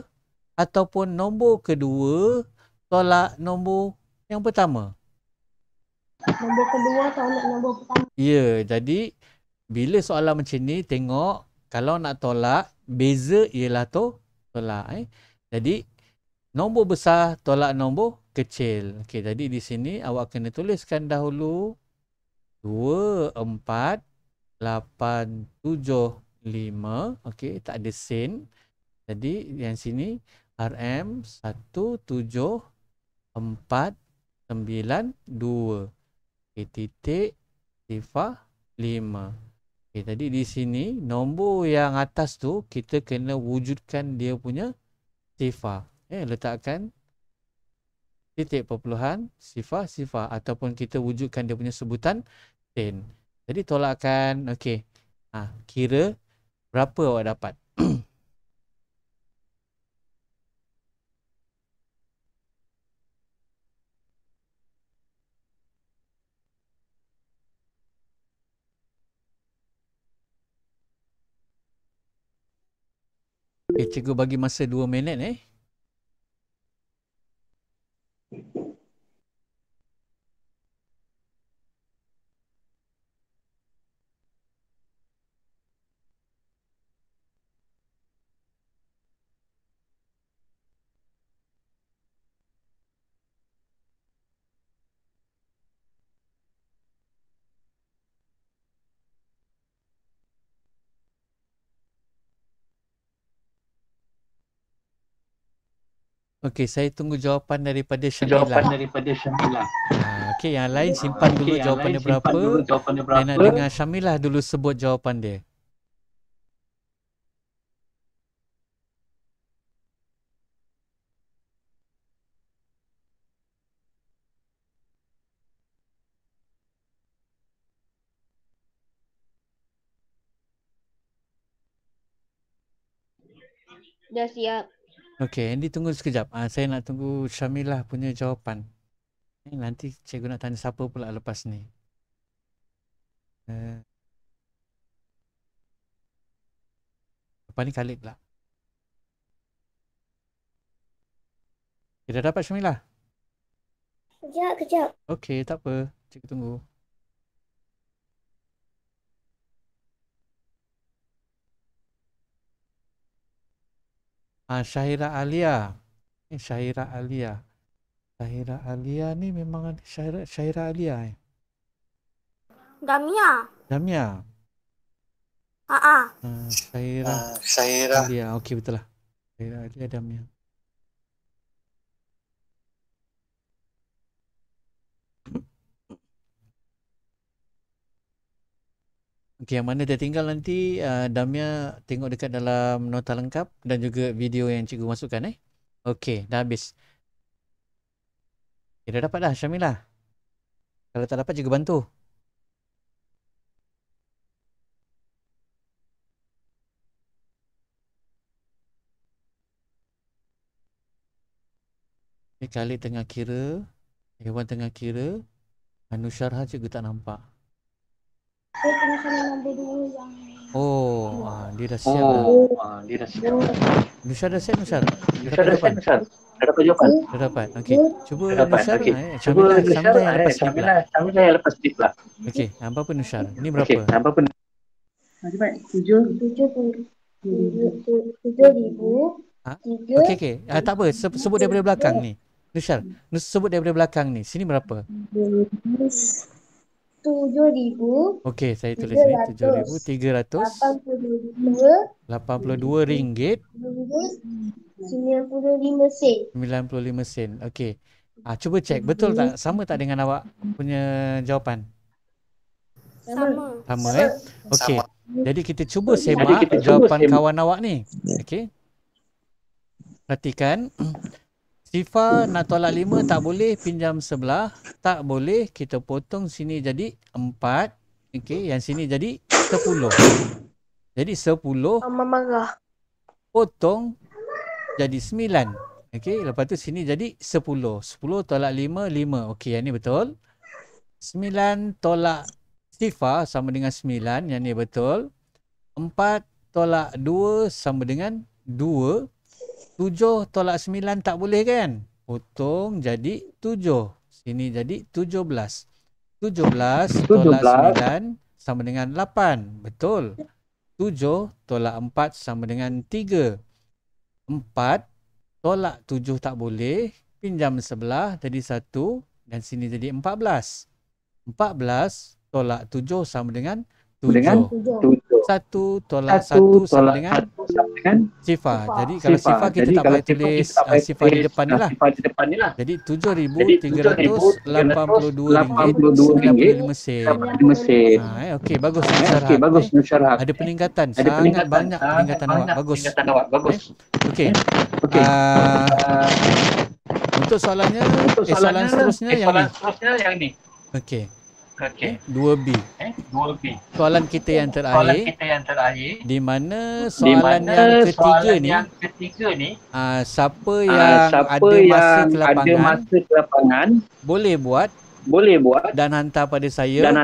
S1: ataupun nombor kedua tolak nombor yang pertama?
S2: Nombor kedua tolak nombor pertama.
S1: Ya, jadi bila soalan macam ni, tengok kalau nak tolak, beza ialah tolak. Jadi nombor besar tolak nombor kecil. Okey, jadi di sini awak kena tuliskan dahulu 2, 4, 8, 7, 5. Okey, tak ada sen. Jadi yang sini RM 17492. Okey, titik sifar 5. Okey, tadi di sini nombor yang atas tu kita kena wujudkan dia punya sifar. Letakkan titik perpuluhan sifar ataupun kita wujudkan dia punya sebutan sen. Jadi tolakkan, okey. Kira berapa awak dapat? Cikgu bagi masa 2 minit. Okey, saya tunggu jawapan daripada Syamilah. Okey, yang lain simpan dulu jawapannya berapa. Saya nak dengar Syamilah dulu sebut jawapan dia.
S2: Dah siap.
S1: Okey, Andy tunggu sekejap. Saya nak tunggu Syamilah punya jawapan. Nanti cikgu nak tanya siapa pula lepas ni. Lepas ni Khalid pula. Dah dapat Syamilah?
S2: Kejap.
S1: Okey, tak apa. Cikgu tunggu. Syahira Alia. Syahira Alia. Syahira Alia ni memang Syahira Alia. Damia. Syahira Alia. Okey, betul lah. Syahira Alia Damia. Okey, yang mana tertinggal nanti Damia tengok dekat dalam nota lengkap dan juga video yang cikgu masukkan. Okey, dah habis. Dah dapat dah Syamilah. Kalau tak dapat cikgu bantu. Khalid tengah kira, Hewan tengah kira. Anusyarha cikgu tak nampak.
S2: Saya tengah sana nombor 2 yang
S1: Oh, dia dah siap dah.
S3: Dia dah siap.
S1: Nusyar dah siap, Nusyar? Dah
S3: Nusyar
S1: dapat
S3: dah siap,
S1: jawapan?
S3: Nusyar? Dah dapat jawapan?
S1: Dah dapat. Okey. Cuba
S3: Dah dapat.
S1: Nusyar,
S3: Okey. Cuba
S1: Syamilah,
S3: Nusyar,
S1: Syamilah yang lepas skip lah.
S3: Syamilah yang lepas skip lah.
S1: Okey, apa Nusyar? Ni
S3: Okey,
S1: berapa?
S3: apa pun.
S4: Cepat. 7.
S2: 7,000
S1: Ha?
S2: 3
S1: Okey. Tak apa, sebut daripada belakang ni. Nusyar, sebut daripada belakang ni. Sini berapa?
S2: 7,000
S1: Okey, saya tulis ni 7,382
S2: ringgit
S1: ringgit
S2: 95 sen.
S1: 95 sen. Okey. Cuba cek betul tak, sama tak dengan awak punya jawapan?
S2: Sama.
S1: Sama Okey. Jadi kita cuba
S3: Jadi
S1: semak
S3: kita cuba
S1: jawapan
S3: semak.
S1: kawan awak ni. Okey. Perhatikan. Sifa nak tolak 5 tak boleh, pinjam sebelah. Tak boleh, kita potong sini jadi 4. Okey, yang sini jadi 10. Jadi 10
S2: Mama marah.
S1: potong jadi 9. Okey, lepas tu sini jadi 10. 10 tolak 5, 5. Okey, yang ni betul. 9 tolak Sifa sama dengan 9, yang ni betul. 4 tolak 2 sama dengan 2. 7 tolak 9 tak boleh kan? Potong jadi 7. Sini jadi 17. 17 tolak 9 sama dengan 8. Betul. 7 tolak 4 sama dengan 3. 4 tolak 7 tak boleh. Pinjam sebelah jadi 1. Dan sini jadi 14. 14 tolak 7 sama dengan 7. 1 tolak 1 sama dengan Sifa. Jadi kalau Sifa kita tak payah tulis Sifa di depan ni lah. Jadi 7,382 ringgit 95 sen. Okey, bagus Nusyarha. Ada peningkatan. Sangat banyak peningkatan awak. Bagus. Okey. Untuk soalannya, soalan seterusnya yang ni. Okey. 2B. Soalan kita yang terakhir. Di mana soalan yang ketiga ni, siapa yang ada masa ke lapangan boleh buat dan hantar pada saya.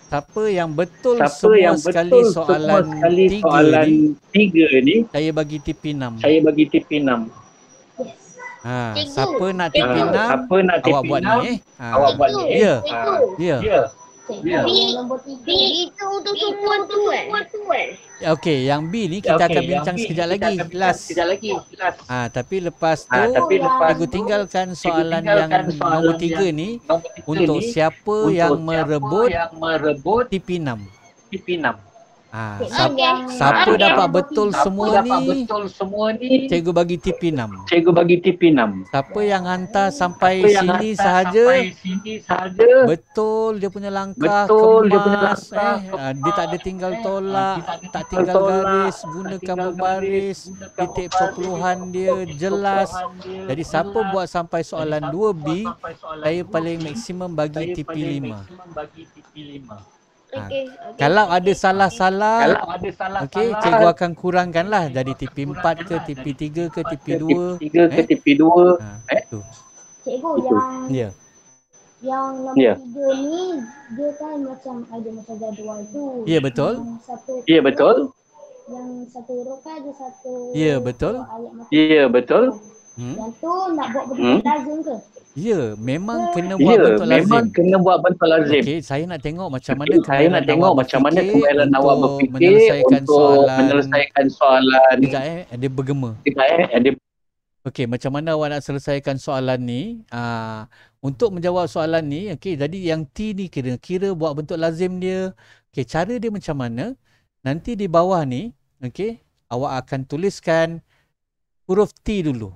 S1: Siapa yang betul semua sekali soalan 3 ni, saya bagi TP 6. Siapa nak TP 6, awak buat ni. Ya.
S2: Nombor 3 itu untuk semua tu
S1: Okey, yang B ni kita akan bincang sekejap lagi. Last. Tapi lepas tu cikgu tinggalkan soalan yang nombor 3 ni untuk siapa yang merebut TP 6. Siapa dapat betul semua ni, cikgu bagi TP 6. Siapa yang hantar sampai sini sahaja, betul dia punya langkah kemas, dia tak ada tinggal tolak, tak tinggal garis, gunakan berbaris, titik perpuluhan dia jelas. Jadi siapa buat sampai soalan 2B, saya paling maksimum bagi TP 5. Kalau ada salah-salah, okey, cikgu akan kurangkanlah jadi TP 4 ke TP 3 ke TP 2. Tu.
S2: Cikgu yang nombor 3 ni dia kan macam ada macam jadual tu.
S1: Ya, betul.
S2: Yang satu huruf kan ada satu.
S1: Ya, betul.
S2: Yang tu nak buat betul lazim ke?
S1: Ya, memang kena buat bentuk lazim. Okey, saya nak tengok macam mana kemahiran awak berfikir untuk menyelesaikan soalan. Dia bergema. Okey, macam mana awak nak selesaikan soalan ni? Untuk menjawab soalan ni, okey, jadi yang T ni kira buat bentuk lazim dia. Okey, cara dia macam mana? Nanti di bawah ni, okey, awak akan tuliskan huruf T dulu.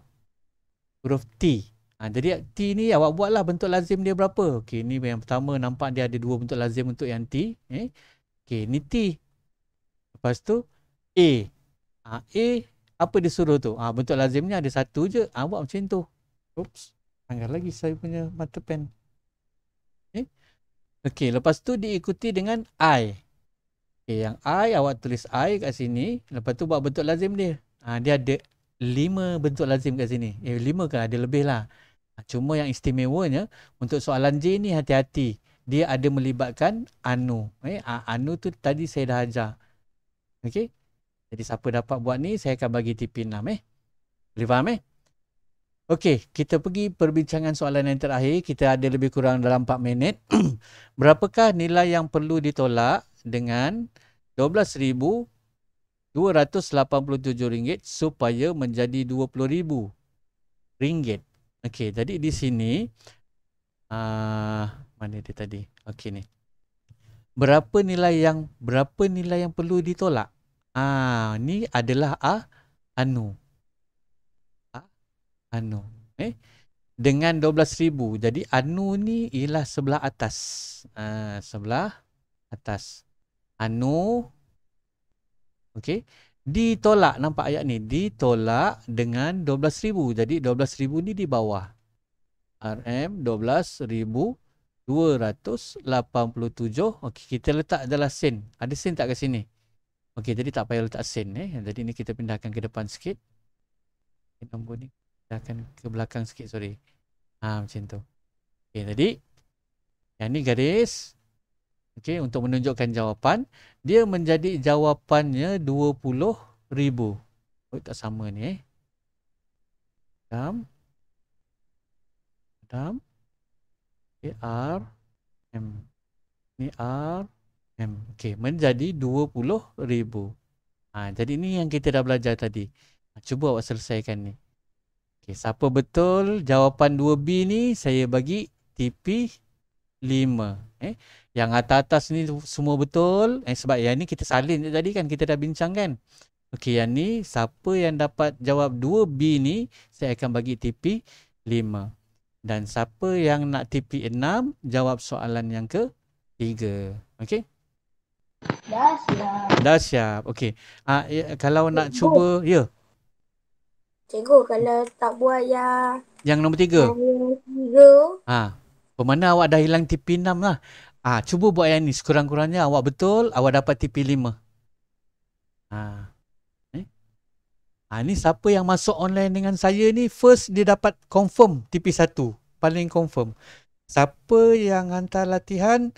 S1: Huruf T. Jadi T ni awak buatlah bentuk lazim dia berapa. Okey, ni yang pertama nampak dia ada 2 bentuk lazim untuk yang T. Okey, ni T. Lepas tu A. A apa dia suruh tu? Bentuk lazimnya ada satu je. Buat macam tu. Oops. Anggar lagi saya punya mata pen. Okey, lepas tu diikuti dengan I. Okey, yang I awak tulis I kat sini. Lepas tu buat bentuk lazim dia. Dia ada 5 bentuk lazim kat sini. 5 kan ada lebih lah. Cuma yang istimewanya untuk soalan J ni hati-hati. Dia ada melibatkan anu. Anu tu tadi saya dah ajar. Okey. Jadi siapa dapat buat ni, saya akan bagi TP6. Boleh faham Okey, kita pergi perbincangan soalan yang terakhir. Kita ada lebih kurang dalam 4 minit. Berapakah nilai yang perlu ditolak dengan RM12,287 supaya menjadi RM20,000? Okey, jadi di sini mana dia tadi? Okey ni. Berapa nilai yang perlu ditolak? Ni adalah anu. Anu. Dengan 12,000. Jadi anu ni ialah sebelah atas. Sebelah atas. Anu. Okey. Ditolak, nampak ayat ni. Ditolak dengan 12,000. Jadi 12,000 ni di bawah. RM 12,287. Okey, kita letak adalah sen. Ada sen tak kat sini? Okey, jadi tak payah letak sen. Jadi ni kita pindahkan ke depan sikit. Nombor ni pindahkan ke belakang sikit, sorry. Macam tu. Okey, tadi yang ni garis. Okey, untuk menunjukkan jawapan, dia menjadi jawapannya 20,000. Tak sama ni Dam. R M. Ni R M. Okey, menjadi 20,000. Jadi ni yang kita dah belajar tadi. Cuba awak selesaikan ni. Okey, siapa betul jawapan 2B ni, saya bagi TP 5. Yang atas-atas ni semua betul. Sebab yang ni kita salin je tadi kan, kita dah bincang kan. Okey, yang ni siapa yang dapat jawab 2B ni, saya akan bagi TP 5. Dan siapa yang nak TP 6, jawab soalan yang ke-3. Okey? Dah siap. Okey. Kalau nak cuba, ya.
S2: Cikgu, kalau tak buat
S1: yang nombor 3.
S2: Yang 3.
S1: Bermakna awak dah hilang TP 6 lah. Cuba buat yang ni. Sekurang-kurangnya awak betul, awak dapat TP 5. Ni siapa yang masuk online dengan saya ni, first dia dapat confirm TP 1. Paling confirm. Siapa yang hantar latihan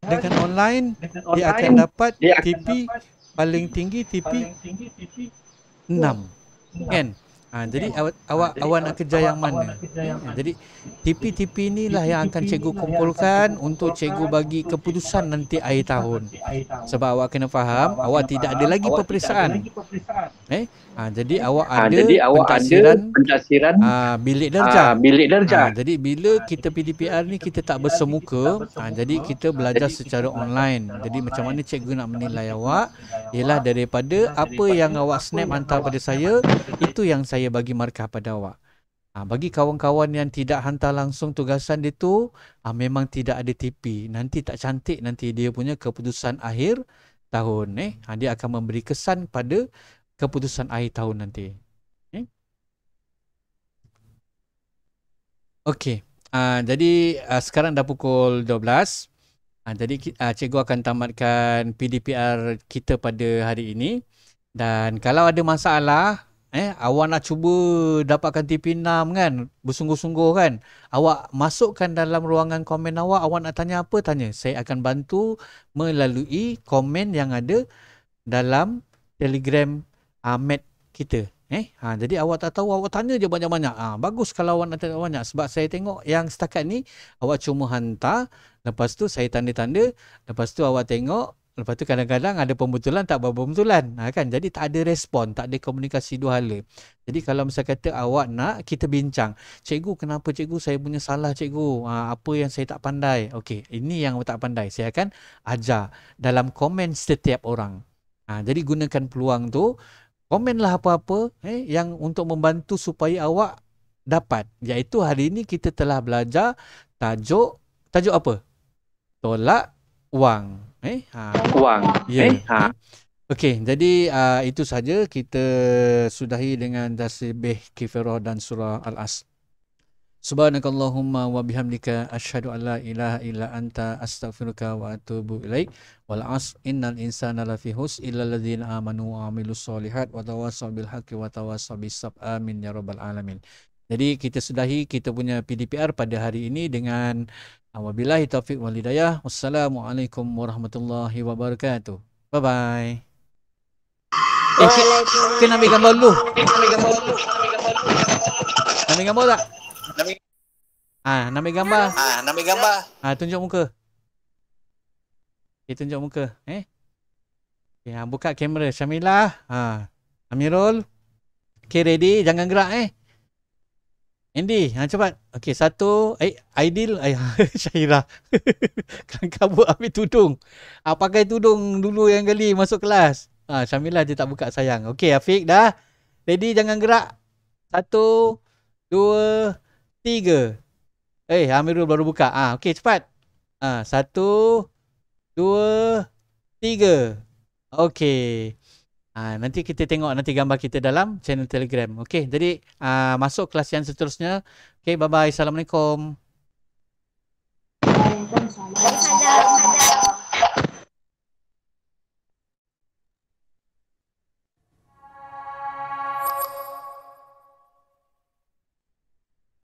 S1: dengan online, dia akan dapat TP paling tinggi TP 6. Kan? Jadi awak nak kerja yang mana? Jadi TP-TP inilah yang akan cikgu kumpulkan untuk cikgu bagi keputusan nanti akhir tahun. Sebab awak kena faham, awak tidak ada lagi peperiksaan. Jadi awak ada pentadbiran bilik darjah. Jadi bila kita PDPR ni kita tak bersemuka, jadi kita belajar secara online. Jadi macam mana cikgu nak menilai awak ialah daripada apa yang awak snap hantar pada saya, itu yang saya bagi markah pada awak. Bagi kawan-kawan yang tidak hantar langsung tugasan dia tu, memang tidak ada TP. Nanti tak cantik nanti dia punya keputusan akhir tahun. Dia akan memberi kesan pada keputusan akhir tahun nanti. Okey. Jadi sekarang dah pukul 12. Jadi cikgu akan tamatkan PDPR kita pada hari ini. Dan kalau ada masalah, awak nak cuba dapatkan TP6 kan, bersungguh-sungguh kan, awak masukkan dalam ruangan komen awak nak tanya apa, tanya. Saya akan bantu melalui komen yang ada dalam Telegram Mat kita. Jadi awak tak tahu, awak tanya je banyak-banyak. Bagus kalau awak nak tanya banyak. Sebab saya tengok yang setakat ni awak cuma hantar, lepas tu saya tanda-tanda, lepas tu awak tengok, lepas tu kadang-kadang ada pembetulan, tak berpembetulan. Kan? Jadi tak ada respon, tak ada komunikasi dua hala. Jadi kalau misalnya kata awak nak kita bincang, cikgu kenapa cikgu saya punya salah cikgu, apa yang saya tak pandai. Okey, ini yang tak pandai, saya akan ajar dalam komen setiap orang. Jadi gunakan peluang tu, komenlah apa-apa yang untuk membantu supaya awak dapat. Iaitu hari ini kita telah belajar tajuk apa? Tolak wang.
S3: Wang.
S1: Okey, jadi itu saja kita sudahi dengan tasbih kifirah dan surah Al-Asr. Subhanakallahumma wa bihamdika asyhadu an la ilaha illa anta astaghfiruka wa atubu ilaik. Wal 'asr innal insana lafi khusr illa alladzina amanu wa 'amilus solihat wa tawassaw bil haqqi wa tawassaw bis sabr. Amin ya rabbal alamin. Jadi kita sudahi kita punya PDPR pada hari ini dengan wabillahi taufiq wal hidayah. Wassalamualaikum warahmatullahi wabarakatuh. Bye bye. Kena ambil gambar dulu. Nak ambil gambar tak? Nak ambil gambar. Tunjuk muka. Okay, tunjuk muka. Okay, buka kamera. Syamilah. Amirul. Okay, ready? Jangan gerak Andy, cepat. Okay, satu. Aidil. Syairah. Kan kabut ambil tudung. Pakai tudung dulu yang kali masuk kelas. Syamilah dia tak buka sayang. Okay, Afiq dah. Ready? Jangan gerak. 1, 2, 3. Amirul baru buka. Okay, cepat. 1, 2, 3. Okay. Nanti kita tengok nanti gambar kita dalam channel Telegram. Okay, jadi masuk kelas yang seterusnya. Okay, bye-bye. Assalamualaikum.
S2: Waalaikumsalam.